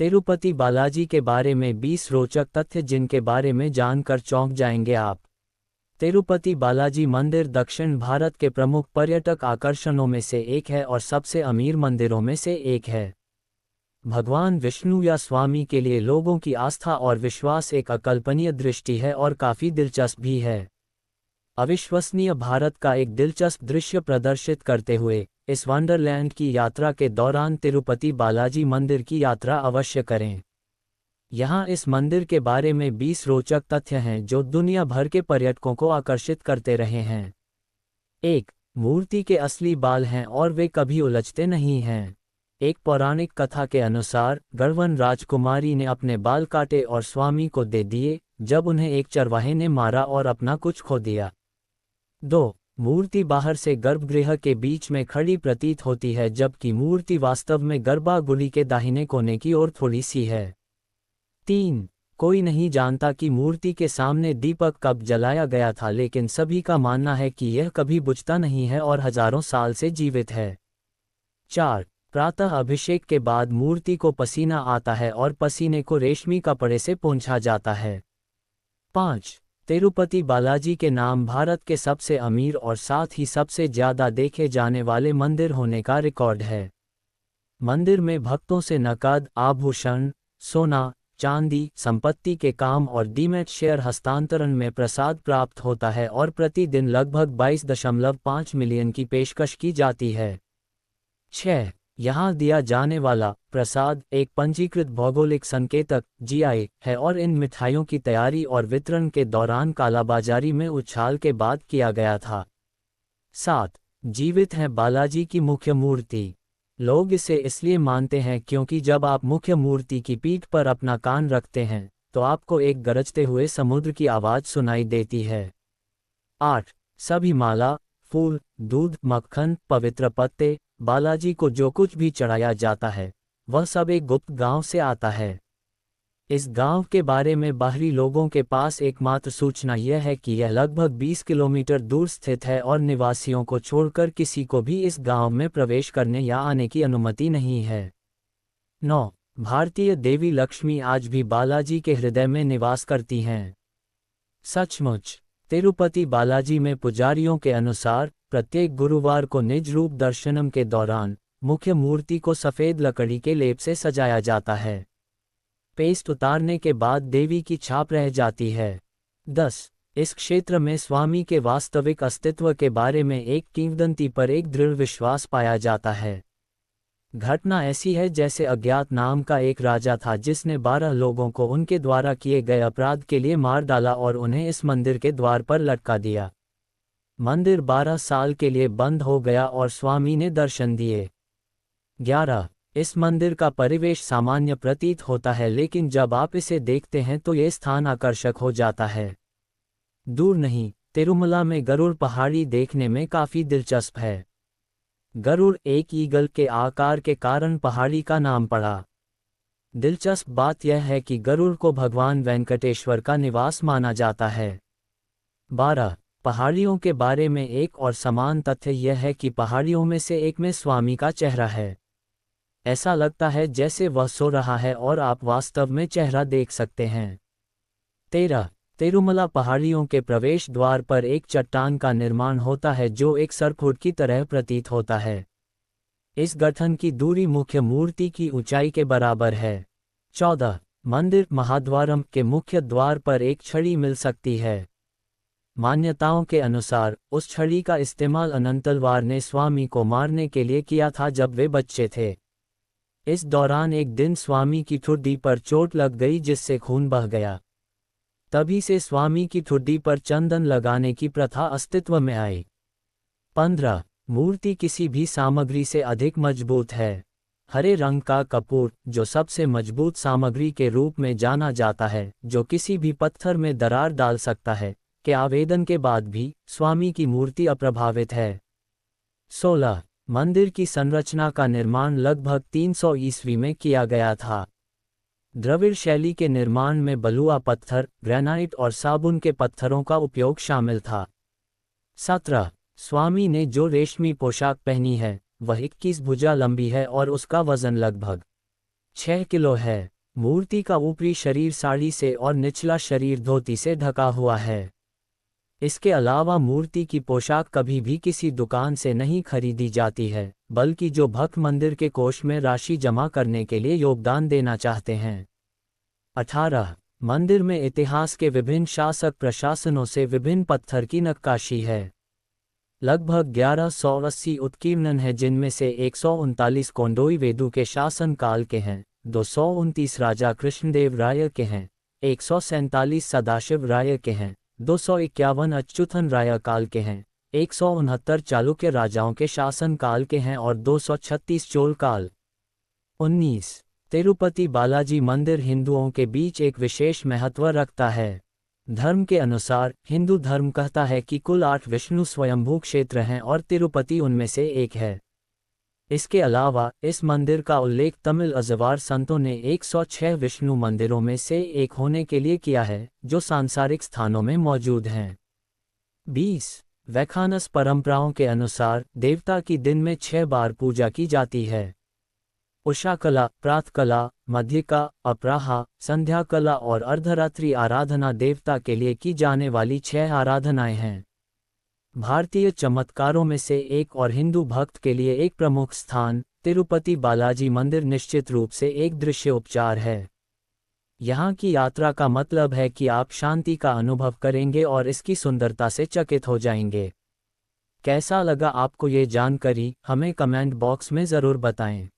तिरुपति बालाजी के बारे में 20 रोचक तथ्य जिनके बारे में जानकर चौंक जाएंगे आप। तिरुपति बालाजी मंदिर दक्षिण भारत के प्रमुख पर्यटक आकर्षणों में से एक है और सबसे अमीर मंदिरों में से एक है। भगवान विष्णु या स्वामी के लिए लोगों की आस्था और विश्वास एक अकल्पनीय दृष्टि है और काफ़ी दिलचस्प भी है। अविश्वसनीय भारत का एक दिलचस्प दृश्य प्रदर्शित करते हुए इस वंडरलैंड की यात्रा के दौरान तिरुपति बालाजी मंदिर की यात्रा अवश्य करें। यहाँ इस मंदिर के बारे में 20 रोचक तथ्य हैं जो दुनिया भर के पर्यटकों को आकर्षित करते रहे हैं। 1. मूर्ति के असली बाल हैं और वे कभी उलझते नहीं हैं। एक पौराणिक कथा के अनुसार गढ़वन राजकुमारी ने अपने बाल काटे और स्वामी को दे दिए जब उन्हें एक चरवाहे ने मारा और अपना कुछ खो दिया। 2. मूर्ति बाहर से गर्भगृह के बीच में खड़ी प्रतीत होती है जबकि मूर्ति वास्तव में गर्भागुड़ी के दाहिने कोने की ओर थोड़ी सी है। 3. कोई नहीं जानता कि मूर्ति के सामने दीपक कब जलाया गया था, लेकिन सभी का मानना है कि यह कभी बुझता नहीं है और हजारों साल से जीवित है। 4. प्रातः अभिषेक के बाद मूर्ति को पसीना आता है और पसीने को रेशमी कपड़े से पोंछा जाता है। 5. तिरुपति बालाजी के नाम भारत के सबसे अमीर और साथ ही सबसे ज्यादा देखे जाने वाले मंदिर होने का रिकॉर्ड है। मंदिर में भक्तों से नकद, आभूषण, सोना, चांदी, संपत्ति के काम और डीमैट शेयर हस्तांतरण में प्रसाद प्राप्त होता है और प्रतिदिन लगभग 22.5 मिलियन की पेशकश की जाती है। 6. यहाँ दिया जाने वाला प्रसाद एक पंजीकृत भौगोलिक संकेतक (जीआई) है और इन मिठाइयों की तैयारी और वितरण के दौरान कालाबाजारी में उछाल के बाद किया गया था। 7. जीवित है बालाजी की मुख्य मूर्ति। लोग इसे इसलिए मानते हैं क्योंकि जब आप मुख्य मूर्ति की पीठ पर अपना कान रखते हैं तो आपको एक गरजते हुए समुद्र की आवाज़ सुनाई देती है। 8. सभी माला, फूल, दूध, मक्खन, पवित्र पत्ते, बालाजी को जो कुछ भी चढ़ाया जाता है वह सब एक गुप्त गांव से आता है। इस गांव के बारे में बाहरी लोगों के पास एकमात्र सूचना यह है कि यह लगभग 20 किलोमीटर दूर स्थित है और निवासियों को छोड़कर किसी को भी इस गांव में प्रवेश करने या आने की अनुमति नहीं है। 9. भारतीय देवी लक्ष्मी आज भी बालाजी के हृदय में निवास करती हैं। सचमुच, तिरुपति बालाजी में पुजारियों के अनुसार प्रत्येक गुरुवार को निज रूप दर्शनम के दौरान मुख्य मूर्ति को सफ़ेद लकड़ी के लेप से सजाया जाता है। पेस्ट उतारने के बाद देवी की छाप रह जाती है। 10. इस क्षेत्र में स्वामी के वास्तविक अस्तित्व के बारे में एक किंवदंती पर एक दृढ़ विश्वास पाया जाता है। घटना ऐसी है जैसे अज्ञात नाम का एक राजा था जिसने 12 लोगों को उनके द्वारा किए गए अपराध के लिए मार डाला और उन्हें इस मंदिर के द्वार पर लटका दिया। मंदिर 12 साल के लिए बंद हो गया और स्वामी ने दर्शन दिए। 11. इस मंदिर का परिवेश सामान्य प्रतीत होता है, लेकिन जब आप इसे देखते हैं तो ये स्थान आकर्षक हो जाता है। दूर नहीं, तिरुमला में गरुड़ पहाड़ी देखने में काफ़ी दिलचस्प है। गरुड़ एक ईगल के आकार के कारण पहाड़ी का नाम पड़ा। दिलचस्प बात यह है कि गरुड़ को भगवान वेंकटेश्वर का निवास माना जाता है। 12. पहाड़ियों के बारे में एक और समान तथ्य यह है कि पहाड़ियों में से एक में स्वामी का चेहरा है। ऐसा लगता है जैसे वह सो रहा है और आप वास्तव में चेहरा देख सकते हैं। 13. तिरुमला पहाड़ियों के प्रवेश द्वार पर एक चट्टान का निर्माण होता है जो एक सरखुट की तरह प्रतीत होता है। इस गठन की दूरी मुख्य मूर्ति की ऊंचाई के बराबर है। 14. मंदिर महाद्वारम के मुख्य द्वार पर एक छड़ी मिल सकती है। मान्यताओं के अनुसार उस छड़ी का इस्तेमाल अनंतलवार ने स्वामी को मारने के लिए किया था जब वे बच्चे थे। इस दौरान एक दिन स्वामी की ठुड्डी पर चोट लग गई जिससे खून बह गया। तभी से स्वामी की ठुड्डी पर चंदन लगाने की प्रथा अस्तित्व में आई। 15. मूर्ति किसी भी सामग्री से अधिक मजबूत है। हरे रंग का कपूर, जो सबसे मजबूत सामग्री के रूप में जाना जाता है जो किसी भी पत्थर में दरार डाल सकता है, के आवेदन के बाद भी स्वामी की मूर्ति अप्रभावित है। 16. मंदिर की संरचना का निर्माण लगभग 300 ईस्वी में किया गया था। द्रविड़ शैली के निर्माण में बलुआ पत्थर, ग्रेनाइट और साबुन के पत्थरों का उपयोग शामिल था। 17. स्वामी ने जो रेशमी पोशाक पहनी है वह 21 भुजा लंबी है और उसका वजन लगभग 6 किलो है। मूर्ति का ऊपरी शरीर साड़ी से और निचला शरीर धोती से ढका हुआ है। इसके अलावा मूर्ति की पोशाक कभी भी किसी दुकान से नहीं खरीदी जाती है, बल्कि जो भक्त मंदिर के कोष में राशि जमा करने के लिए योगदान देना चाहते हैं। 18 मंदिर में इतिहास के विभिन्न शासक प्रशासनों से विभिन्न पत्थर की नक्काशी है। लगभग 1180 उत्कीर्णन है, जिनमें से 139 कोंडोई वेदु के शासन काल के हैं, 229 राजा कृष्णदेव राय के हैं, 147 सदाशिव राय के हैं, 251 अच्युतन राय काल के हैं, 169 चालुक्य राजाओं के शासन काल के हैं और 236 चोल काल। 19 तिरुपति बालाजी मंदिर हिंदुओं के बीच एक विशेष महत्व रखता है। धर्म के अनुसार हिंदू धर्म कहता है कि कुल 8 विष्णु स्वयंभू क्षेत्र हैं और तिरुपति उनमें से एक है। इसके अलावा इस मंदिर का उल्लेख तमिल अजवार संतों ने 106 विष्णु मंदिरों में से एक होने के लिए किया है, जो सांसारिक स्थानों में मौजूद हैं। 20 वैखानस परंपराओं के अनुसार देवता की दिन में 6 बार पूजा की जाती है। उषाकला, प्रातःकला, मध्यका, अपराहा, संध्याकला और अर्धरात्रि आराधना देवता के लिए की जाने वाली 6 आराधनाएं हैं। भारतीय चमत्कारों में से एक और हिंदू भक्त के लिए एक प्रमुख स्थान तिरुपति बालाजी मंदिर निश्चित रूप से एक दृश्य उपचार है। यहाँ की यात्रा का मतलब है कि आप शांति का अनुभव करेंगे और इसकी सुंदरता से चकित हो जाएंगे। कैसा लगा आपको ये जानकारी, हमें कमेंट बॉक्स में ज़रूर बताएं।